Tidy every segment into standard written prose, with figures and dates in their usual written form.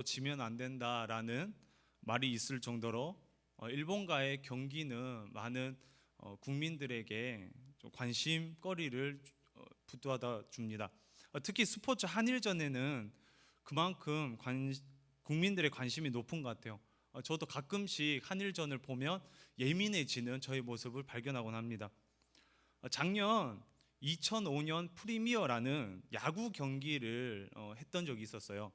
지면 안 된다라는 말이 있을 정도로 일본과의 경기는 많은 국민들에게 좀 관심거리를 부여하다 줍니다. 특히 스포츠 한일전에는 그만큼 국민들의 관심이 높은 것 같아요. 저도 가끔씩 한일전을 보면 예민해지는 저의 모습을 발견하곤 합니다. 작년 2005년 프리미어라는 야구 경기를 했던 적이 있었어요.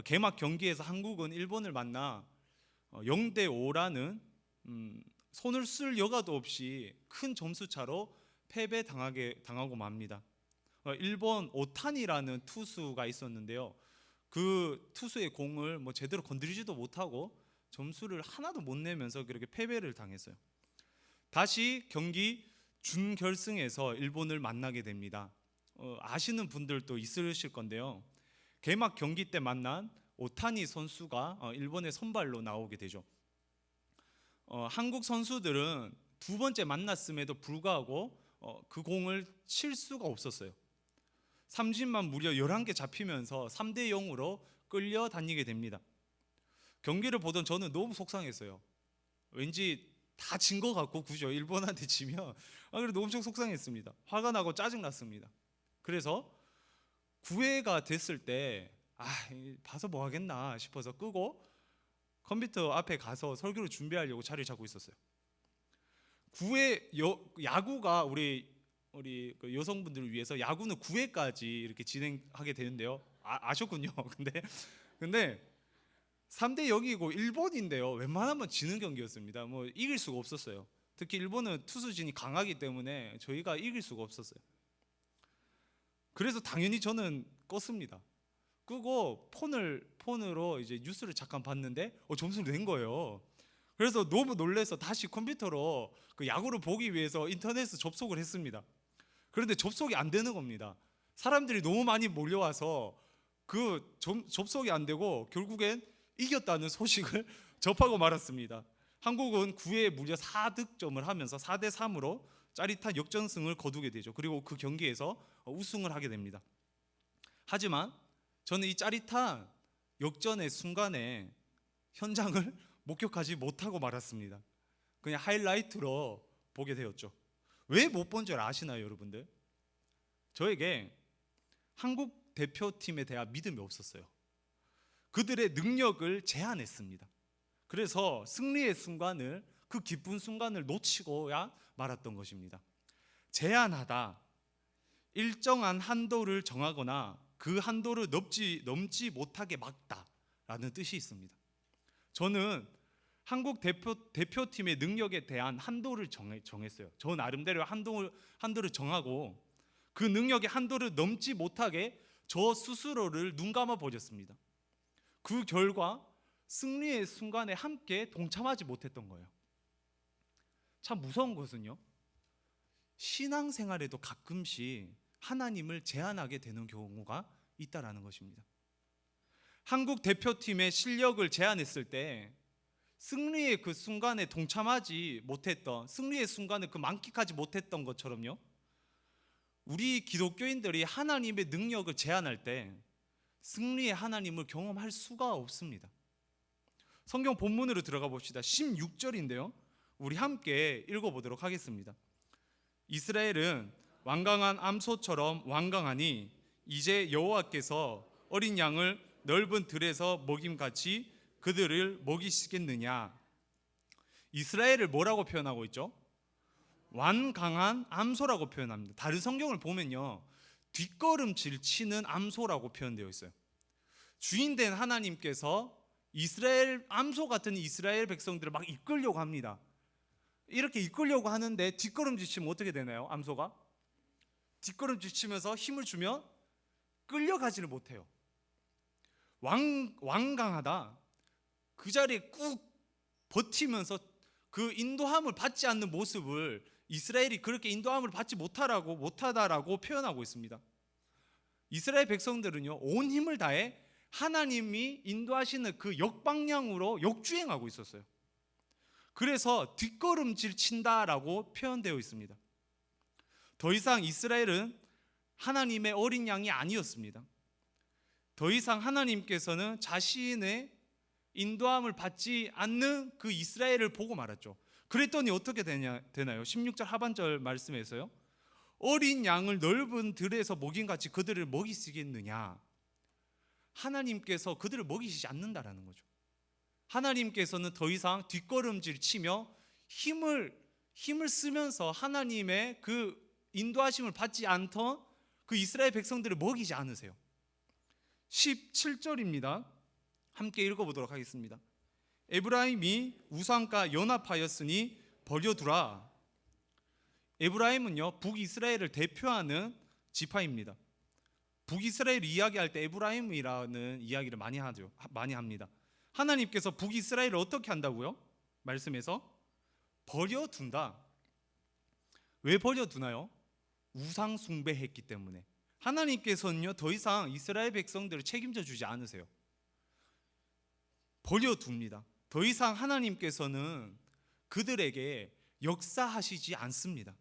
개막 경기에서 한국은 일본을 만나 0대 5라는 손을 쓸 여과도 없이 큰 점수 차로 패배당하고 맙니다. 일본 오타니라는 투수가 있었는데요. 그 투수의 공을 제대로 건드리지도 못하고 점수를 하나도 못 내면서 그렇게 패배를 당했어요. 다시 경기 준결승에서 일본을 만나게 됩니다. 아시는 분들도 있으실 건데요. 개막 경기 때 만난 오타니 선수가 일본의 선발로 나오게 되죠. 한국 선수들은 두 번째 만났음에도 불구하고 그 공을 칠 수가 없었어요. 삼진만 무려 11개 잡히면서 3대 0으로 끌려다니게 됩니다. 경기를 보던 저는 너무 속상했어요. 왠지 다 진 것 같고, 그죠? 일본한테 지면 그래도 엄청 속상했습니다. 화가 나고 짜증났습니다. 그래서 9회가 됐을 때 봐서 뭐 하겠나 싶어서 끄고 컴퓨터 앞에 가서 설교를 준비하려고 자리 잡고 있었어요. 9회 야구가 우리 그 여성분들을 위해서 야구는 9회까지 이렇게 진행하게 되는데요. 아셨군요. 근데 3대 0이고 일본인데요. 웬만하면 지는 경기였습니다. 이길 수가 없었어요. 특히 일본은 투수진이 강하기 때문에 저희가 이길 수가 없었어요. 그래서 당연히 저는 껐습니다. 끄고 폰으로 이제 뉴스를 잠깐 봤는데 점수를 낸 거예요. 그래서 너무 놀라서 다시 컴퓨터로 그 야구를 보기 위해서 인터넷에 접속을 했습니다. 그런데 접속이 안 되는 겁니다. 사람들이 너무 많이 몰려와서 그 접속이 안 되고 결국엔 이겼다는 소식을 접하고 말았습니다. 한국은 9회에 무려 4득점을 하면서 4대 3으로 짜릿한 역전승을 거두게 되죠. 그리고 그 경기에서 우승을 하게 됩니다. 하지만 저는 이 짜릿한 역전의 순간에 현장을 목격하지 못하고 말았습니다. 그냥 하이라이트로 보게 되었죠. 왜 못 본 줄 아시나요, 여러분들? 저에게 한국 대표팀에 대한 믿음이 없었어요. 그들의 능력을 제한했습니다. 그래서 승리의 순간을, 그 기쁜 순간을 놓치고야 말았던 것입니다. 제한하다, 일정한 한도를 정하거나 그 한도를 넘지 못하게 막다라는 뜻이 있습니다. 저는 한국 대표팀의 능력에 대한 한도를 정했어요. 저 나름대로 한도를 정하고 그 능력의 한도를 넘지 못하게 저 스스로를 눈 감아 버렸습니다. 그 결과 승리의 순간에 함께 동참하지 못했던 거예요. 참 무서운 것은요, 신앙생활에도 가끔씩 하나님을 제한하게 되는 경우가 있다라는 것입니다. 한국 대표팀의 실력을 제한했을 때 승리의 그 순간에 동참하지 못했던, 승리의 순간을 만끽하지 못했던 것처럼요, 우리 기독교인들이 하나님의 능력을 제한할 때 승리의 하나님을 경험할 수가 없습니다. 성경 본문으로 들어가 봅시다. 16절인데요. 우리 함께 읽어보도록 하겠습니다. 이스라엘은 완강한 암소처럼 완강하니 이제 여호와께서 어린 양을 넓은 들에서 먹임같이 그들을 먹이시겠느냐. 이스라엘을 뭐라고 표현하고 있죠? 완강한 암소라고 표현합니다. 다른 성경을 보면요, 뒷걸음질 치는 암소라고 표현되어 있어요. 주인된 하나님께서 암소 같은 이스라엘 백성들을 막 이끌려고 합니다. 이렇게 이끌려고 하는데 뒷걸음질 치면 어떻게 되나요? 암소가 뒷걸음질 치면서 힘을 주면 끌려가지를 못해요. 완강하다, 그 자리에 꾹 버티면서 그 인도함을 받지 않는 모습을 이스라엘이 그렇게 인도함을 받지 못하다라고 표현하고 있습니다. 이스라엘 백성들은요, 온 힘을 다해 하나님이 인도하시는 그 역방향으로 역주행하고 있었어요. 그래서 뒷걸음질 친다라고 표현되어 있습니다. 더 이상 이스라엘은 하나님의 어린 양이 아니었습니다. 더 이상 하나님께서는 자신의 인도함을 받지 않는 그 이스라엘을 보고 말았죠. 그랬더니 어떻게 되나요? 16절 하반절 말씀에서요. 어린 양을 넓은 들에서 먹인같이 그들을 먹이시겠느냐. 하나님께서 그들을 먹이시지 않는다라는 거죠. 하나님께서는 더 이상 뒷걸음질 치며 힘을 쓰면서 하나님의 그 인도하심을 받지 않던 그 이스라엘 백성들을 먹이지 않으세요. 17절입니다. 함께 읽어보도록 하겠습니다. 에브라임이 우상과 연합하였으니 버려두라. 에브라임은요, 북이스라엘을 대표하는 지파입니다. 북이스라엘 이야기할 때 에브라임이라는 이야기를 많이 합니다. 하나님께서 북이스라엘을 어떻게 한다고요? 말씀에서 버려둔다. 왜 버려두나요? 우상 숭배했기 때문에. 하나님께서는요, 더 이상 이스라엘 백성들을 책임져 주지 않으세요. 버려둡니다. 더 이상 하나님께서는 그들에게 역사하시지 않습니다.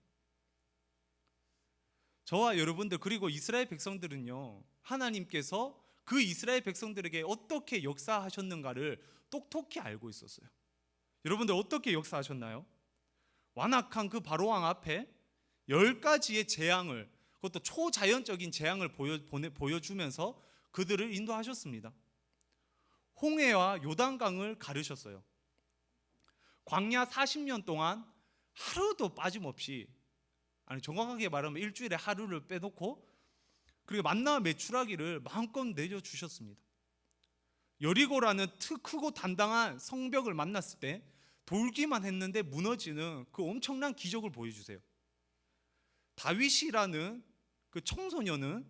저와 여러분들 그리고 이스라엘 백성들은요, 하나님께서 그 이스라엘 백성들에게 어떻게 역사하셨는가를 똑똑히 알고 있었어요. 여러분들 어떻게 역사하셨나요? 완악한 그 바로왕 앞에 10가지의 재앙을, 그것도 초자연적인 재앙을 보여주면서 그들을 인도하셨습니다. 홍해와 요단강을 가르셨어요. 광야 40년 동안 하루도 빠짐없이, 정확하게 말하면 일주일에 하루를 빼놓고, 그리고 만나와 메추라기를 마음껏 내려주셨습니다. 여리고라는 크고 단단한 성벽을 만났을 때 돌기만 했는데 무너지는 그 엄청난 기적을 보여주세요. 다윗이라는 그 청소년은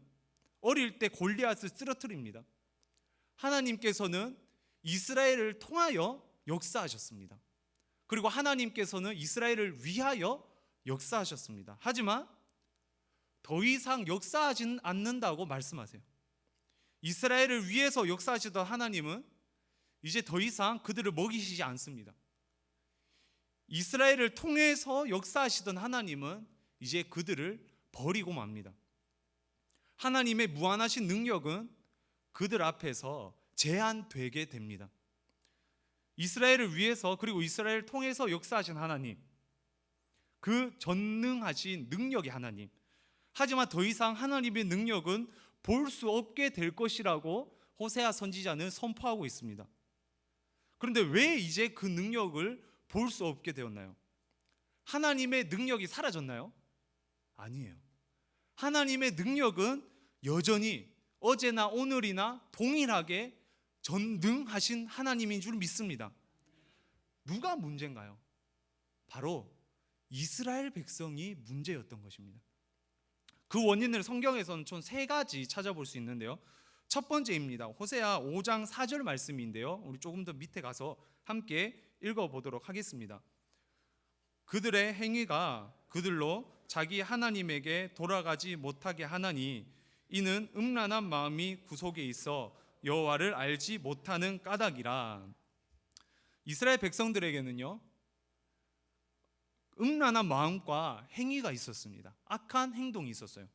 어릴 때 골리앗을 쓰러뜨립니다. 하나님께서는 이스라엘을 통하여 역사하셨습니다. 그리고 하나님께서는 이스라엘을 위하여 역사하셨습니다. 하지만 더 이상 역사하지 않는다고 말씀하세요. 이스라엘을 위해서 역사하시던 하나님은 이제 더 이상 그들을 먹이시지 않습니다. 이스라엘을 통해서 역사하시던 하나님은 이제 그들을 버리고 맙니다. 하나님의 무한하신 능력은 그들 앞에서 제한되게 됩니다. 이스라엘을 위해서 그리고 이스라엘을 통해서 역사하신 하나님, 그 전능하신 능력의 하나님, 하지만 더 이상 하나님의 능력은 볼 수 없게 될 것이라고 호세아 선지자는 선포하고 있습니다. 그런데 왜 이제 그 능력을 볼 수 없게 되었나요? 하나님의 능력이 사라졌나요? 아니에요. 하나님의 능력은 여전히 어제나 오늘이나 동일하게 전능하신 하나님인 줄 믿습니다. 누가 문제인가요? 바로 이스라엘 백성이 문제였던 것입니다. 그 원인을 성경에서는 총 3가지 찾아볼 수 있는데요. 첫 번째입니다. 호세아 5장 4절 말씀인데요. 우리 조금 더 밑에 가서 함께 읽어보도록 하겠습니다. 그들의 행위가 그들로 자기 하나님에게 돌아가지 못하게 하나니 이는 음란한 마음이 구속에 있어 여호와를 알지 못하는 까닭이라. 이스라엘 백성들에게는요, 음란한 마음과 행위가 있었습니다. 악한 행동이 있었어요.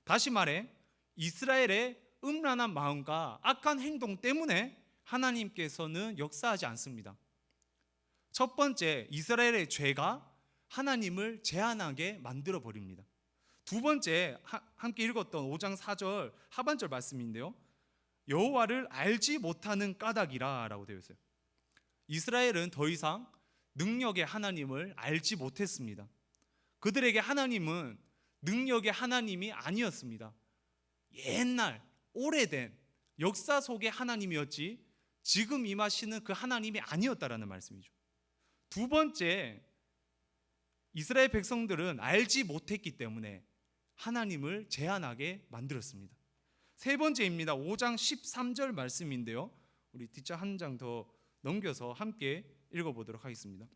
다시 말해 이스라엘의 음란한 마음과 악한 행동 때문에 하나님께서는 역사하지 않습니다. 첫 번째, 이스라엘의 죄가 하나님을 제한하게 만들어 버립니다. 두 번째, 함께 읽었던 5장 4절 하반절 말씀인데요, 여호와를 알지 못하는 까닭이라 라고 되어 있어요. 이스라엘은 더 이상 능력의 하나님을 알지 못했습니다. 그들에게 하나님은 능력의 하나님이 아니었습니다. 옛날 오래된 역사 속의 하나님이었지 지금 임하시는 그 하나님이 아니었다라는 말씀이죠. 두 번째, 이스라엘 백성들은 알지 못했기 때문에 하나님을 제한하게 만들었습니다. 세 번째입니다. 5장 13절 말씀인데요, 우리 뒷장 한 장 더 넘겨서 함께 읽어보도록 하겠습니다.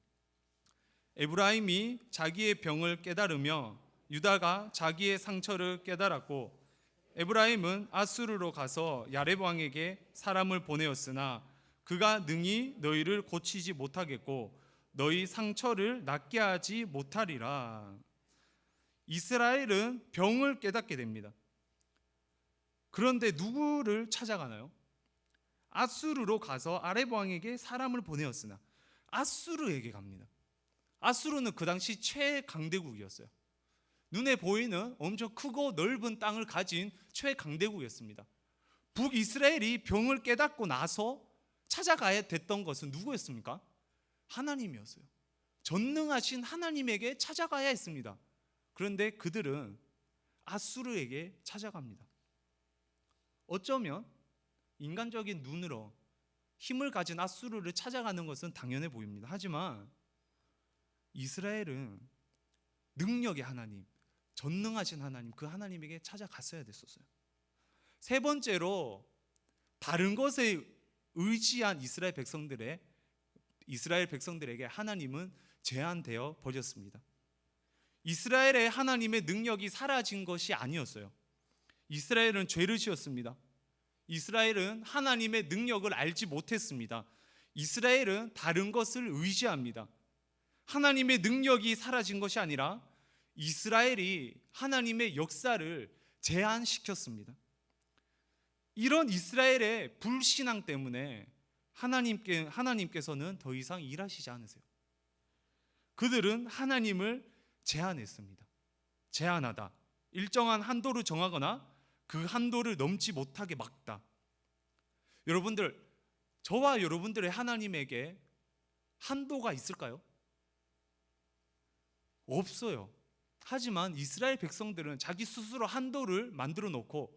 에브라임이 자기의 병을 깨달으며 유다가 자기의 상처를 깨달았고 에브라임은 아수르로 가서 야렙 왕에게 사람을 보내었으나 그가 능히 너희를 고치지 못하겠고 너희 상처를 낫게 하지 못하리라. 이스라엘은 병을 깨닫게 됩니다. 그런데 누구를 찾아가나요? 아수르로 가서 아렙 왕에게 사람을 보내었으나 아수르에게 갑니다. 아수르는 그 당시 최강대국이었어요. 눈에 보이는 엄청 크고 넓은 땅을 가진 최강대국이었습니다. 북이스라엘이 병을 깨닫고 나서 찾아가야 됐던 것은 누구였습니까? 하나님이었어요. 전능하신 하나님에게 찾아가야 했습니다. 그런데 그들은 아수르에게 찾아갑니다. 어쩌면 인간적인 눈으로 힘을 가진 아수르를 찾아가는 것은 당연해 보입니다. 하지만 이스라엘은 능력의 하나님, 전능하신 하나님, 그 하나님에게 찾아갔어야 됐었어요. 세 번째로 다른 것에 의지한 이스라엘 백성들에게 하나님은 제한되어 버렸습니다. 이스라엘의 하나님의 능력이 사라진 것이 아니었어요. 이스라엘은 죄를 지었습니다. 이스라엘은 하나님의 능력을 알지 못했습니다. 이스라엘은 다른 것을 의지합니다. 하나님의 능력이 사라진 것이 아니라 이스라엘이 하나님의 역사를 제한시켰습니다. 이런 이스라엘의 불신앙 때문에 하나님께서는 더 이상 일하시지 않으세요. 그들은 하나님을 제한했습니다. 제한하다, 일정한 한도를 정하거나 그 한도를 넘지 못하게 막다. 여러분들, 저와 여러분들의 하나님에게 한도가 있을까요? 없어요. 하지만 이스라엘 백성들은 자기 스스로 한도를 만들어 놓고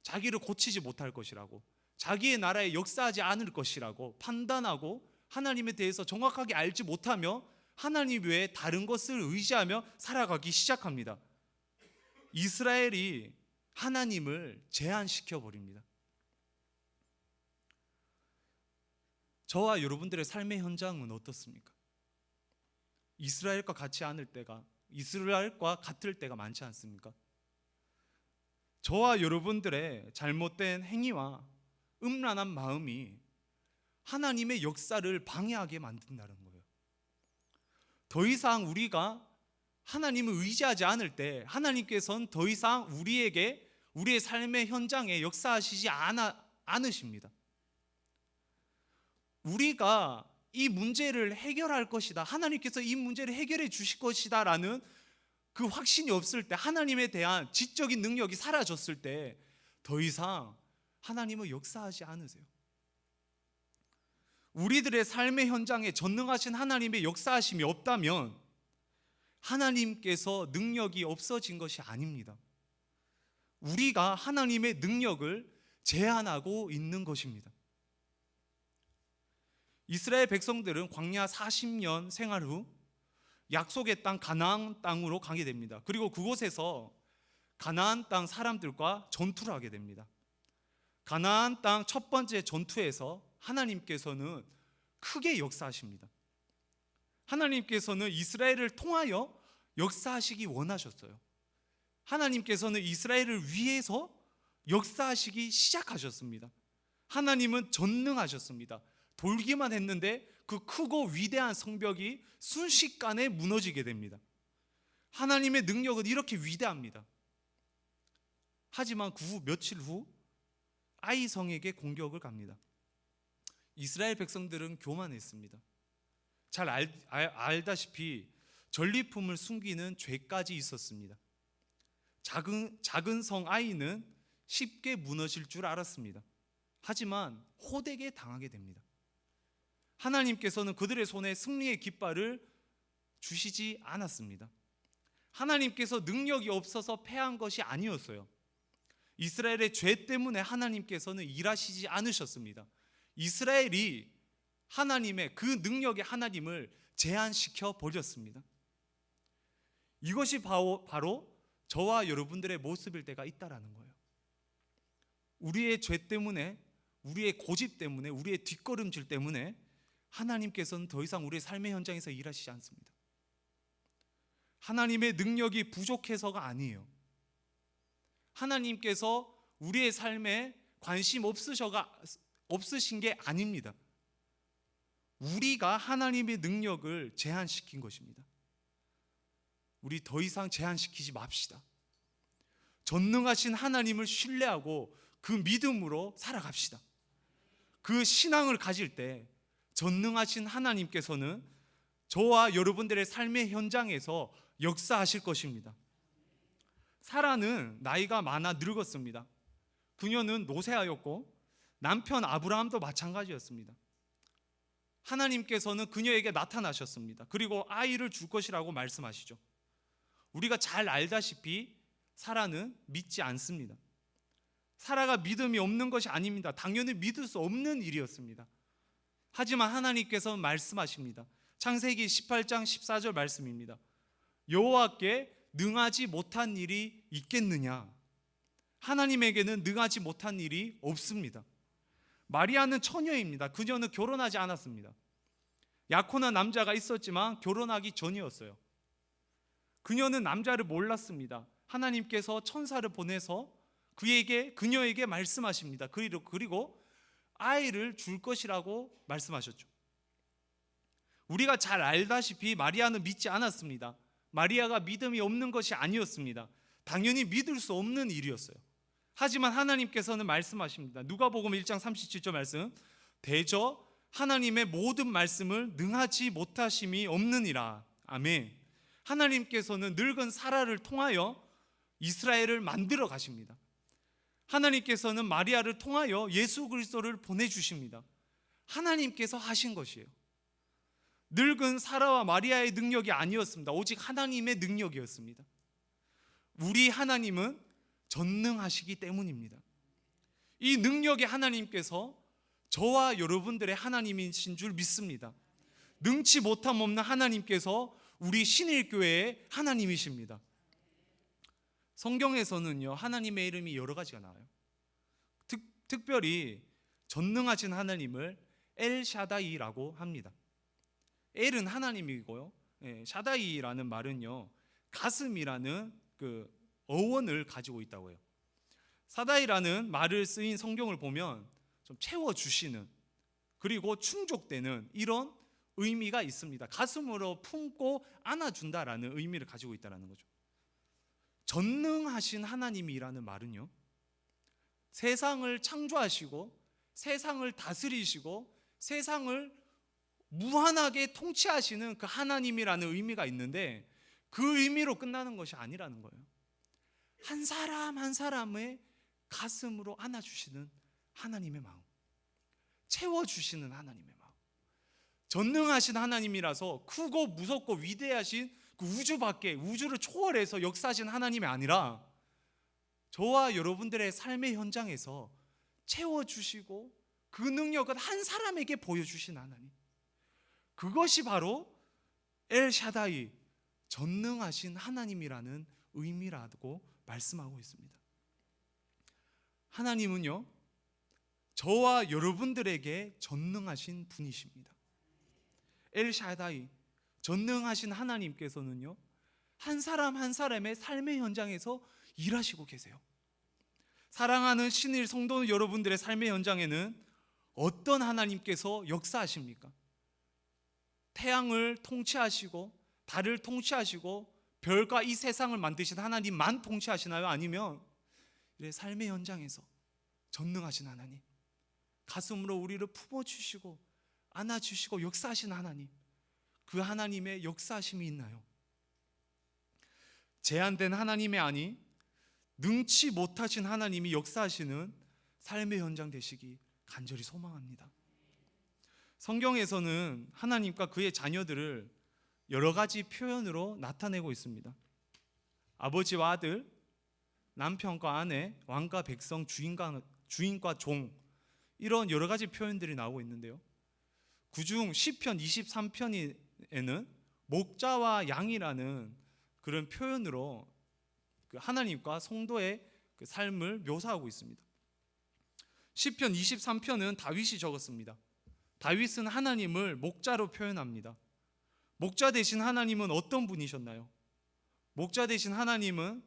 자기를 고치지 못할 것이라고, 자기의 나라에 역사하지 않을 것이라고 판단하고 하나님에 대해서 정확하게 알지 못하며 하나님 외에 다른 것을 의지하며 살아가기 시작합니다. 이스라엘이 하나님을 제한시켜 버립니다. 저와 여러분들의 삶의 현장은 어떻습니까? 이스라엘과 같을 때가 많지 않습니까? 저와 여러분들의 잘못된 행위와 음란한 마음이 하나님의 역사를 방해하게 만든다는 거예요. 더 이상 우리가 하나님을 의지하지 않을 때 하나님께서는 더 이상 우리의 삶의 현장에 역사하시지 않으십니다. 우리가 이 문제를 해결할 것이다, 하나님께서 이 문제를 해결해 주실 것이다 라는 그 확신이 없을 때, 하나님에 대한 지적인 능력이 사라졌을 때 더 이상 하나님은 역사하지 않으세요. 우리들의 삶의 현장에 전능하신 하나님의 역사하심이 없다면 하나님께서 능력이 없어진 것이 아닙니다. 우리가 하나님의 능력을 제한하고 있는 것입니다. 이스라엘 백성들은 광야 40년 생활 후 약속의 땅 가나안 땅으로 가게 됩니다. 그리고 그곳에서 가나안 땅 사람들과 전투를 하게 됩니다. 가나안 땅 첫 번째 전투에서 하나님께서는 크게 역사하십니다. 하나님께서는 이스라엘을 통하여 역사하시기 원하셨어요. 하나님께서는 이스라엘을 위해서 역사하시기 시작하셨습니다. 하나님은 전능하셨습니다. 돌기만 했는데 그 크고 위대한 성벽이 순식간에 무너지게 됩니다. 하나님의 능력은 이렇게 위대합니다. 하지만 그 후 며칠 후 아이 성에게 공격을 갑니다. 이스라엘 백성들은 교만했습니다. 잘 알다시피 전리품을 숨기는 죄까지 있었습니다. 작은 성 아이는 쉽게 무너질 줄 알았습니다. 하지만 호되게 당하게 됩니다. 하나님께서는 그들의 손에 승리의 깃발을 주시지 않았습니다. 하나님께서 능력이 없어서 패한 것이 아니었어요. 이스라엘의 죄 때문에 하나님께서는 일하시지 않으셨습니다. 이스라엘이 하나님의 그 능력의 하나님을 제한시켜 버렸습니다. 이것이 바로 저와 여러분들의 모습일 때가 있다라는 거예요. 우리의 죄 때문에, 우리의 고집 때문에, 우리의 뒷걸음질 때문에 하나님께서는 더 이상 우리의 삶의 현장에서 일하시지 않습니다. 하나님의 능력이 부족해서가 아니에요. 하나님께서 우리의 삶에 관심 없으신 게 아닙니다. 우리가 하나님의 능력을 제한시킨 것입니다. 우리 더 이상 제한시키지 맙시다. 전능하신 하나님을 신뢰하고 그 믿음으로 살아갑시다. 그 신앙을 가질 때 전능하신 하나님께서는 저와 여러분들의 삶의 현장에서 역사하실 것입니다. 사라는 나이가 많아 늙었습니다. 그녀는 노쇠하였고 남편 아브라함도 마찬가지였습니다. 하나님께서는 그녀에게 나타나셨습니다. 그리고 아이를 줄 것이라고 말씀하시죠. 우리가 잘 알다시피 사라는 믿지 않습니다. 사라가 믿음이 없는 것이 아닙니다. 당연히 믿을 수 없는 일이었습니다. 하지만 하나님께서는 말씀하십니다. 창세기 18장 14절 말씀입니다. 여호와께 능하지 못한 일이 있겠느냐? 하나님에게는 능하지 못한 일이 없습니다. 마리아는 처녀입니다. 그녀는 결혼하지 않았습니다. 약혼한 남자가 있었지만 결혼하기 전이었어요. 그녀는 남자를 몰랐습니다. 하나님께서 천사를 보내서 그녀에게 말씀하십니다. 그리고 아이를 줄 것이라고 말씀하셨죠. 우리가 잘 알다시피 마리아는 믿지 않았습니다. 마리아가 믿음이 없는 것이 아니었습니다. 당연히 믿을 수 없는 일이었어요. 하지만 하나님께서는 말씀하십니다. 누가복음 1장 37절 말씀, 대저 하나님의 모든 말씀을 능하지 못하심이 없느니라. 아멘. 하나님께서는 늙은 사라를 통하여 이스라엘을 만들어 가십니다. 하나님께서는 마리아를 통하여 예수 그리스도를 보내주십니다. 하나님께서 하신 것이에요. 늙은 사라와 마리아의 능력이 아니었습니다. 오직 하나님의 능력이었습니다. 우리 하나님은 전능하시기 때문입니다. 이 능력의 하나님께서 저와 여러분들의 하나님이신 줄 믿습니다. 능치 못함 없는 하나님께서 우리 신일교회의 하나님이십니다. 성경에서는요, 하나님의 이름이 여러 가지가 나와요. 특별히 전능하신 하나님을 엘샤다이라고 합니다. 엘은 하나님이고요, 샤다이라는 말은요, 가슴이라는 그 어원을 가지고 있다고 해요. 사다이라는 말을 쓰인 성경을 보면 좀 채워주시는, 그리고 충족되는 이런 의미가 있습니다. 가슴으로 품고 안아준다라는 의미를 가지고 있다는 거죠. 전능하신 하나님이라는 말은요, 세상을 창조하시고 세상을 다스리시고 세상을 무한하게 통치하시는 그 하나님이라는 의미가 있는데, 그 의미로 끝나는 것이 아니라는 거예요. 한 사람 한 사람의 가슴으로 안아주시는 하나님의 마음, 채워주시는 하나님의 마음. 전능하신 하나님이라서 크고 무섭고 위대하신 그 우주 밖에, 우주를 초월해서 역사하신 하나님이 아니라 저와 여러분들의 삶의 현장에서 채워주시고 그 능력은 한 사람에게 보여주신 하나님, 그것이 바로 엘샤다이, 전능하신 하나님이라는 의미라고 말씀하고 있습니다. 하나님은요, 저와 여러분들에게 전능하신 분이십니다. 엘샤다이, 전능하신 하나님께서는요, 한 사람 한 사람의 삶의 현장에서 일하시고 계세요. 사랑하는 신일 성도 여러분들의 삶의 현장에는 어떤 하나님께서 역사하십니까? 태양을 통치하시고 달을 통치하시고 별과 이 세상을 만드신 하나님만 통치하시나요? 아니면 삶의 현장에서 전능하신 하나님, 가슴으로 우리를 품어주시고 안아주시고 역사하신 하나님, 그 하나님의 역사하심이 있나요? 제한된 하나님의 아니, 능치 못하신 하나님이 역사하시는 삶의 현장 되시기 간절히 소망합니다. 성경에서는 하나님과 그의 자녀들을 여러 가지 표현으로 나타내고 있습니다. 아버지와 아들, 남편과 아내, 왕과 백성, 주인과 종, 이런 여러 가지 표현들이 나오고 있는데요, 그중 시편 23편에는 목자와 양이라는 그런 표현으로 그 하나님과 성도의 그 삶을 묘사하고 있습니다. 시편 23편은 다윗이 적었습니다. 다윗은 하나님을 목자로 표현합니다. 목자 되신 하나님은 어떤 분이셨나요? 목자 되신 하나님은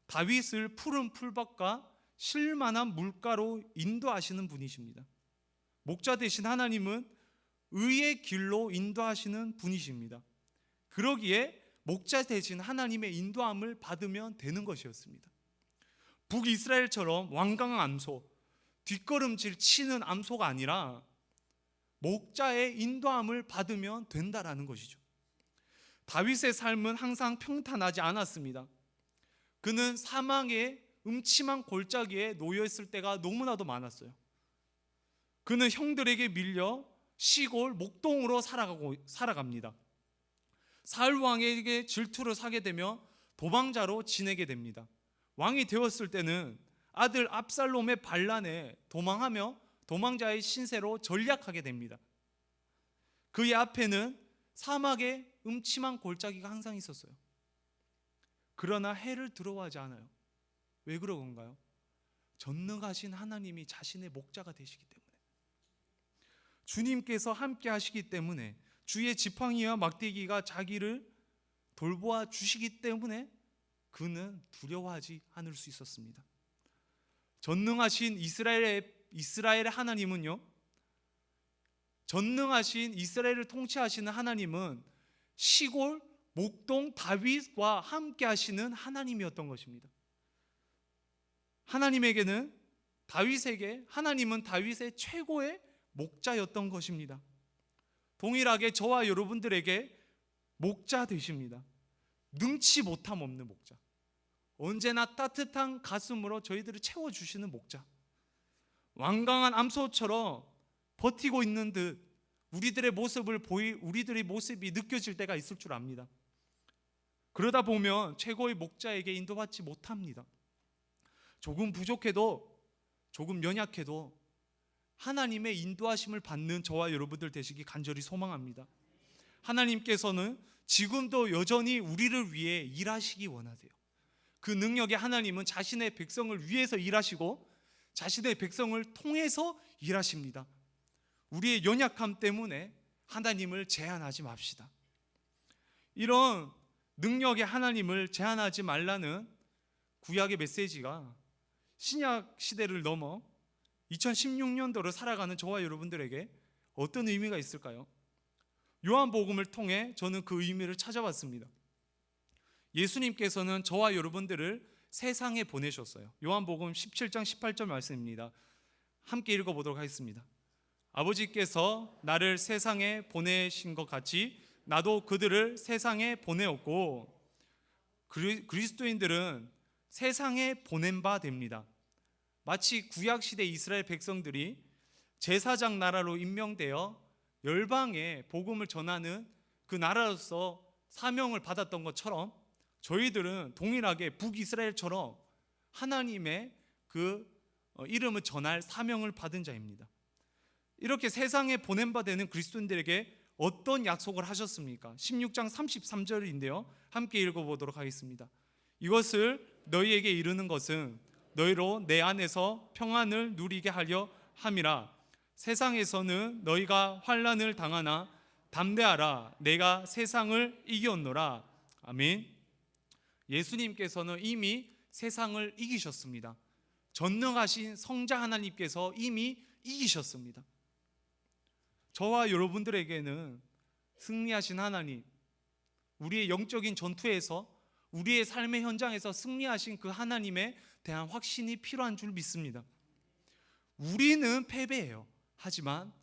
다윗을 푸른 풀밭과 쉴만한 물가로 인도하시는 분이십니다. 목자 되신 하나님은 의의 길로 인도하시는 분이십니다. 그러기에 목자 되신 하나님의 인도함을 받으면 되는 것이었습니다. 북이스라엘처럼 완강한 암소, 뒷걸음질 치는 암소가 아니라 목자의 인도함을 받으면 된다라는 것이죠. 다윗의 삶은 항상 평탄하지 않았습니다. 그는 사망의 음침한 골짜기에 놓여 있을 때가 너무나도 많았어요. 그는 형들에게 밀려 시골 목동으로 살아갑니다. 사울 왕에게 질투를 사게 되며 도망자로 지내게 됩니다. 왕이 되었을 때는 아들 압살롬의 반란에 도망하며 도망자의 신세로 전략하게 됩니다. 그의 앞에는 사막의 음침한 골짜기가 항상 있었어요. 그러나 해를 두려워하지 않아요. 왜 그런가요? 전능하신 하나님이 자신의 목자가 되시기 때문에, 주님께서 함께 하시기 때문에, 주의 지팡이와 막대기가 자기를 돌보아 주시기 때문에 그는 두려워하지 않을 수 있었습니다. 전능하신 이스라엘의 하나님은요, 전능하신 이스라엘을 통치하시는 하나님은 시골 목동 다윗과 함께 하시는 하나님이었던 것입니다. 하나님은 다윗의 최고의 목자였던 것입니다. 동일하게 저와 여러분들에게 목자 되십니다. 능치 못함 없는 목자, 언제나 따뜻한 가슴으로 저희들을 채워주시는 목자, 완강한 암소처럼 버티고 있는 듯 우리들의 모습이 느껴질 때가 있을 줄 압니다. 그러다 보면 최고의 목자에게 인도받지 못합니다. 조금 부족해도, 조금 연약해도 하나님의 인도하심을 받는 저와 여러분들 되시기 간절히 소망합니다. 하나님께서는 지금도 여전히 우리를 위해 일하시기 원하세요. 그 능력의 하나님은 자신의 백성을 위해서 일하시고 자신의 백성을 통해서 일하십니다. 우리의 연약함 때문에 하나님을 제한하지 맙시다. 이런 능력의 하나님을 제한하지 말라는 구약의 메시지가 신약 시대를 넘어 2016년도를 살아가는 저와 여러분들에게 어떤 의미가 있을까요? 요한복음을 통해 저는 그 의미를 찾아봤습니다. 예수님께서는 저와 여러분들을 세상에 보내셨어요. 요한복음 17장 18절 말씀입니다. 함께 읽어보도록 하겠습니다. 아버지께서 나를 세상에 보내신 것 같이 나도 그들을 세상에 보내었고, 그리스도인들은 세상에 보낸 바 됩니다. 마치 구약시대 이스라엘 백성들이 제사장 나라로 임명되어 열방에 복음을 전하는 그 나라로서 사명을 받았던 것처럼 저희들은 동일하게 북이스라엘처럼 하나님의 그 이름을 전할 사명을 받은 자입니다. 이렇게 세상에 보낸 바 되는 그리스도인들에게 어떤 약속을 하셨습니까? 16장 33절인데요. 함께 읽어보도록 하겠습니다. 이것을 너희에게 이르는 것은 너희로 내 안에서 평안을 누리게 하려 함이라. 세상에서는 너희가 환난을 당하나 담대하라. 내가 세상을 이겼노라. 아멘. 예수님께서는 이미 세상을 이기셨습니다. 전능하신 성자 하나님께서 이미 이기셨습니다. 저와 여러분들에게는 승리하신 하나님, 우리의 영적인 전투에서, 우리의 삶의 현장에서 승리하신 그 하나님에 대한 확신이 필요한 줄 믿습니다. 우리는 패배해요. 하지만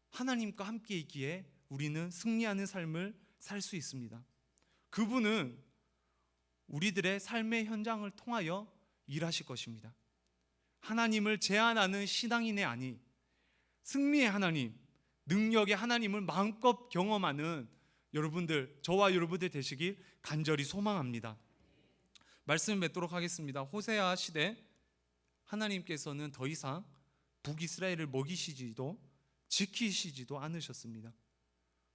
하나님과 함께 있기에 우리는 승리하는 삶을 살 수 있습니다. 그분은 우리들의 삶의 현장을 통하여 일하실 것입니다. 하나님을 제한하는 신앙인이 아닌 승리의 하나님, 능력의 하나님을 마음껏 경험하는 여러분들, 저와 여러분들 되시길 간절히 소망합니다. 말씀 맺도록 하겠습니다. 호세아 시대 하나님께서는 더 이상 북이스라엘을 먹이시지도 지키시지도 않으셨습니다.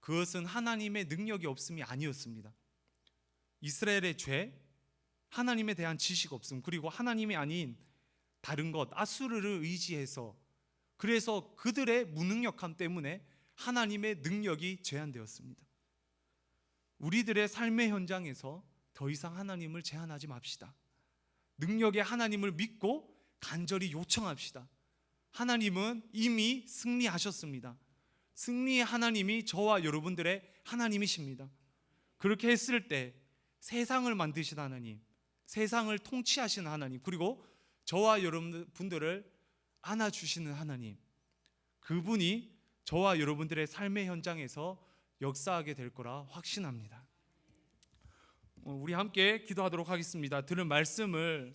그것은 하나님의 능력이 없음이 아니었습니다. 이스라엘의 죄, 하나님에 대한 지식 없음, 그리고 하나님이 아닌 다른 것, 아수르를 의지해서, 그래서 그들의 무능력함 때문에 하나님의 능력이 제한되었습니다. 우리들의 삶의 현장에서 더 이상 하나님을 제한하지 맙시다. 능력의 하나님을 믿고 간절히 요청합시다. 하나님은 이미 승리하셨습니다. 승리의 하나님이 저와 여러분들의 하나님이십니다. 그렇게 했을 때 세상을 만드신 하나님, 세상을 통치하신 하나님, 그리고 저와 여러분들을 안아주시는 하나님, 그분이 저와 여러분들의 삶의 현장에서 역사하게 될 거라 확신합니다. 우리 함께 기도하도록 하겠습니다. 들은 말씀을